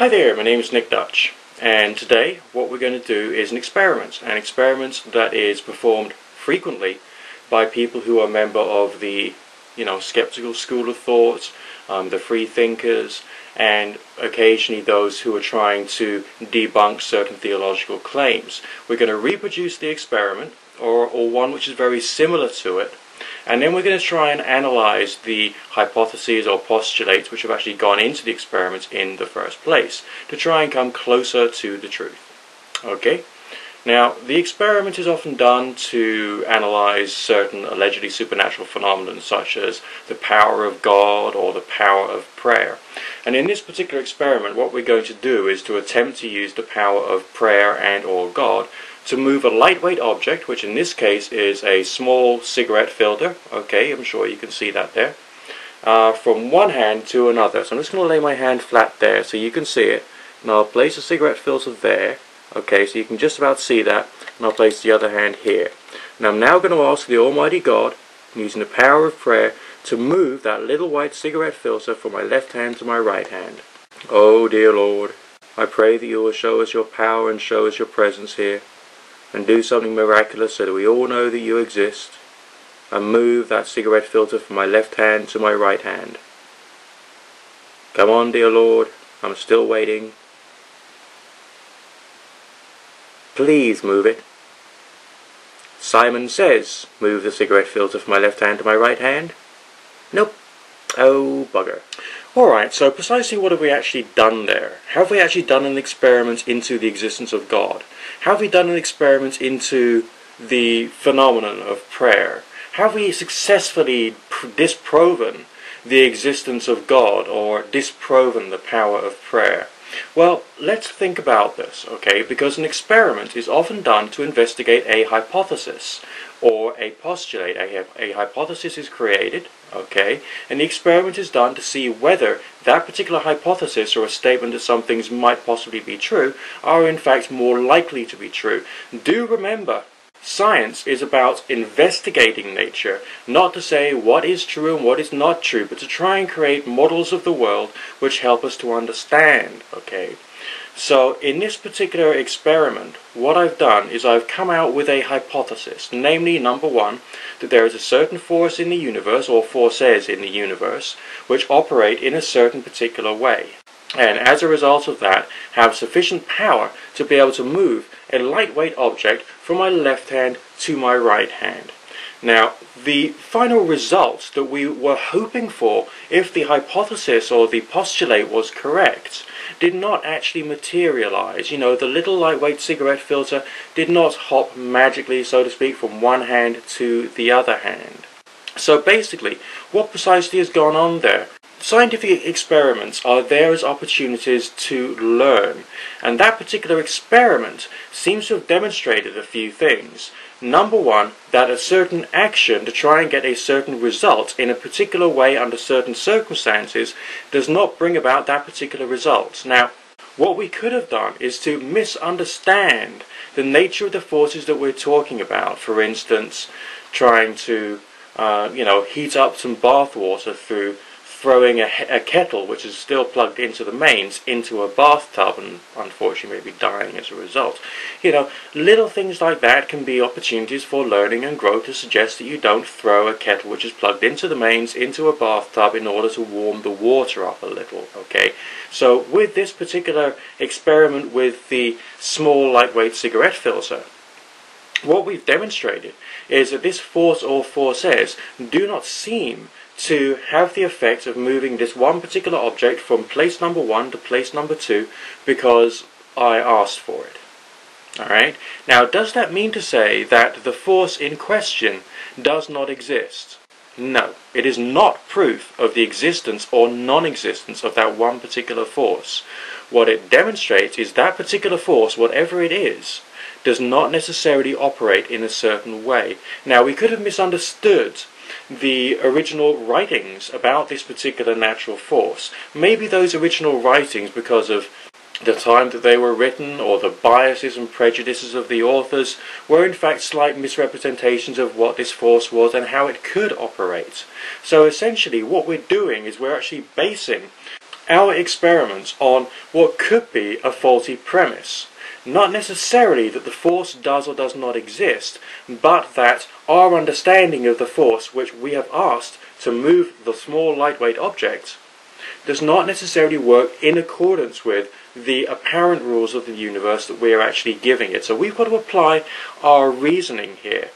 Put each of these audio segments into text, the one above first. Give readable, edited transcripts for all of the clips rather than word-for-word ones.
Hi there, my name is Nick Dutch, and today what we're going to do is an experiment that is performed frequently by people who are a member of the skeptical school of thought, the free thinkers, and occasionally those who are trying to debunk certain theological claims. We're going to reproduce the experiment, or one which is very similar to it, and then we're going to try and analyze the hypotheses or postulates which have actually gone into the experiment in the first place, to try and come closer to the truth. Okay? Now, the experiment is often done to analyze certain allegedly supernatural phenomena such as the power of God or the power of prayer. And in this particular experiment, what we're going to do is to attempt to use the power of prayer and or God to move a lightweight object, which in this case is a small cigarette filter. Okay, I'm sure you can see that there. From one hand to another. So I'm just going to lay my hand flat there so you can see it. And I'll place the cigarette filter there. Okay, so you can just about see that. And I'll place the other hand here. And I'm now going to ask the Almighty God, using the power of prayer, to move that little white cigarette filter from my left hand to my right hand. Oh dear Lord, I pray that you will show us your power and show us your presence here, and do something miraculous so that we all know that you exist, and move that cigarette filter from my left hand to my right hand. Come on, dear Lord, I'm still waiting. Please move it. Simon says, move the cigarette filter from my left hand to my right hand. Nope. Oh, bugger. Alright, so precisely what have we actually done there? Have we actually done an experiment into the existence of God? Have we done an experiment into the phenomenon of prayer? Have we successfully disproven the existence of God, or disproven the power of prayer? Well, let's think about this, okay? Because an experiment is often done to investigate a hypothesis or a postulate. A hypothesis is created, okay? And the experiment is done to see whether that particular hypothesis or a statement that some things might possibly be true are in fact more likely to be true. Do remember, science is about investigating nature, not to say what is true and what is not true, but to try and create models of the world which help us to understand, okay? So in this particular experiment, what I've done is I've come out with a hypothesis, namely, number one, that there is a certain force in the universe, or forces in the universe, which operate in a certain particular way, and as a result of that, have sufficient power to be able to move a lightweight object from my left hand to my right hand. Now, the final result that we were hoping for, if the hypothesis or the postulate was correct, did not actually materialize. The little lightweight cigarette filter did not hop magically, so to speak, from one hand to the other hand. So basically, what precisely has gone on there? Scientific experiments are there as opportunities to learn, and that particular experiment seems to have demonstrated a few things. Number one, that a certain action to try and get a certain result in a particular way under certain circumstances does not bring about that particular result. Now, what we could have done is to misunderstand the nature of the forces that we're talking about. For instance, trying to heat up some bath water through throwing a kettle, which is still plugged into the mains, into a bathtub, and unfortunately maybe dying as a result. Little things like that can be opportunities for learning and growth, to suggest that you don't throw a kettle which is plugged into the mains into a bathtub in order to warm the water up a little, okay? So with this particular experiment with the small lightweight cigarette filter, what we've demonstrated is that this force or forces do not seem to have the effect of moving this one particular object from place number one to place number two because I asked for it. Alright? Now, does that mean to say that the force in question does not exist? No. It is not proof of the existence or non-existence of that one particular force. What it demonstrates is that particular force, whatever it is, does not necessarily operate in a certain way. Now, we could have misunderstood the original writings about this particular natural force. Maybe those original writings, because of the time that they were written, or the biases and prejudices of the authors, were in fact slight misrepresentations of what this force was and how it could operate. So essentially what we're doing is we're actually basing our experiments on what could be a faulty premise. Not necessarily that the force does or does not exist, but that our understanding of the force which we have asked to move the small lightweight object does not necessarily work in accordance with the apparent rules of the universe that we are actually giving it. So we've got to apply our reasoning here.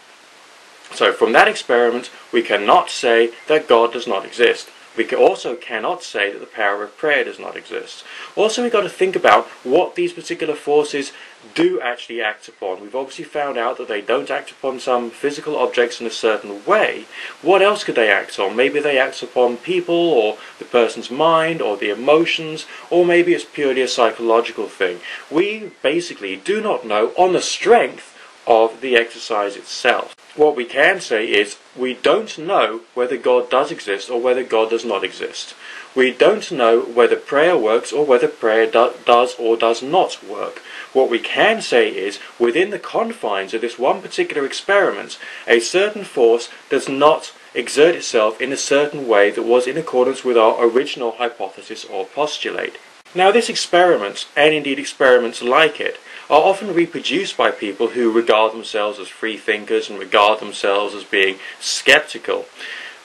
So from that experiment, we cannot say that God does not exist. We also cannot say that the power of prayer does not exist. Also, we've got to think about what these particular forces do actually act upon. We've obviously found out that they don't act upon some physical objects in a certain way. What else could they act on? Maybe they act upon people, or the person's mind, or the emotions, or maybe it's purely a psychological thing. We basically do not know on the strength of the exercise itself. What we can say is we don't know whether God does exist or whether God does not exist. We don't know whether prayer works or whether prayer does or does not work. What we can say is, within the confines of this one particular experiment, a certain force does not exert itself in a certain way that was in accordance with our original hypothesis or postulate. Now, this experiment, and indeed experiments like it, are often reproduced by people who regard themselves as free thinkers and regard themselves as being skeptical.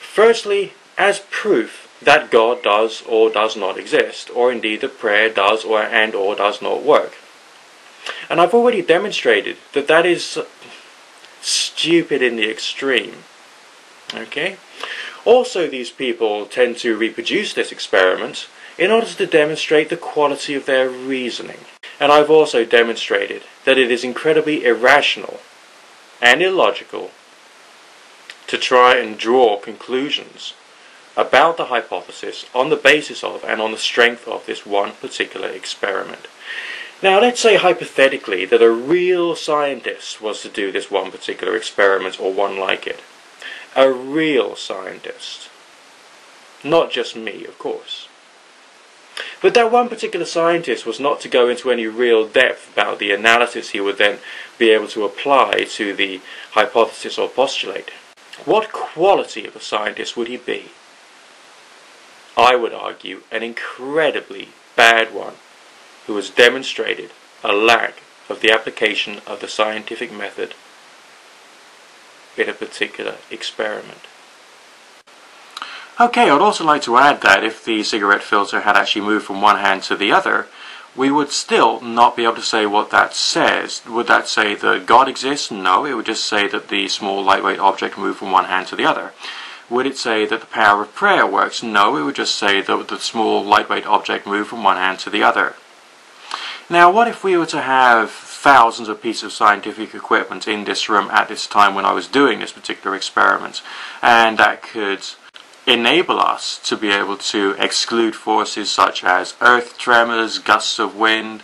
Firstly, as proof that God does or does not exist, or indeed that prayer does or does not work. And I've already demonstrated that that is stupid in the extreme. Okay? Also, these people tend to reproduce this experiment in order to demonstrate the quality of their reasoning. And I've also demonstrated that it is incredibly irrational and illogical to try and draw conclusions about the hypothesis on the basis of and on the strength of this one particular experiment. Now, let's say hypothetically that a real scientist was to do this one particular experiment or one like it. A real scientist. Not just me, of course. But that one particular scientist was not to go into any real depth about the analysis he would then be able to apply to the hypothesis or postulate. What quality of a scientist would he be? I would argue an incredibly bad one, who has demonstrated a lack of the application of the scientific method in a particular experiment. Okay, I'd also like to add that if the cigarette filter had actually moved from one hand to the other, we would still not be able to say what that says. Would that say that God exists? No, it would just say that the small lightweight object moved from one hand to the other. Would it say that the power of prayer works? No, it would just say that the small lightweight object moved from one hand to the other. Now, what if we were to have thousands of pieces of scientific equipment in this room at this time when I was doing this particular experiment, and that could enable us to be able to exclude forces such as earth tremors, gusts of wind,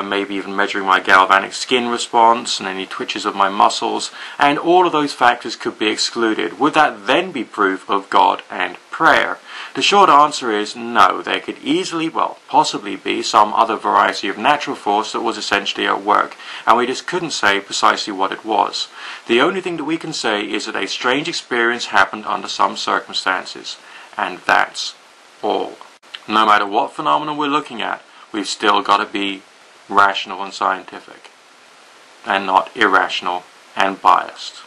maybe even measuring my galvanic skin response and any twitches of my muscles, and all of those factors could be excluded. Would that then be proof of God and prayer? The short answer is no. There could easily, well, possibly be some other variety of natural force that was essentially at work, and we just couldn't say precisely what it was. The only thing that we can say is that a strange experience happened under some circumstances, and that's all. No matter what phenomenon we're looking at, we've still got to be rational and scientific, and not irrational and biased.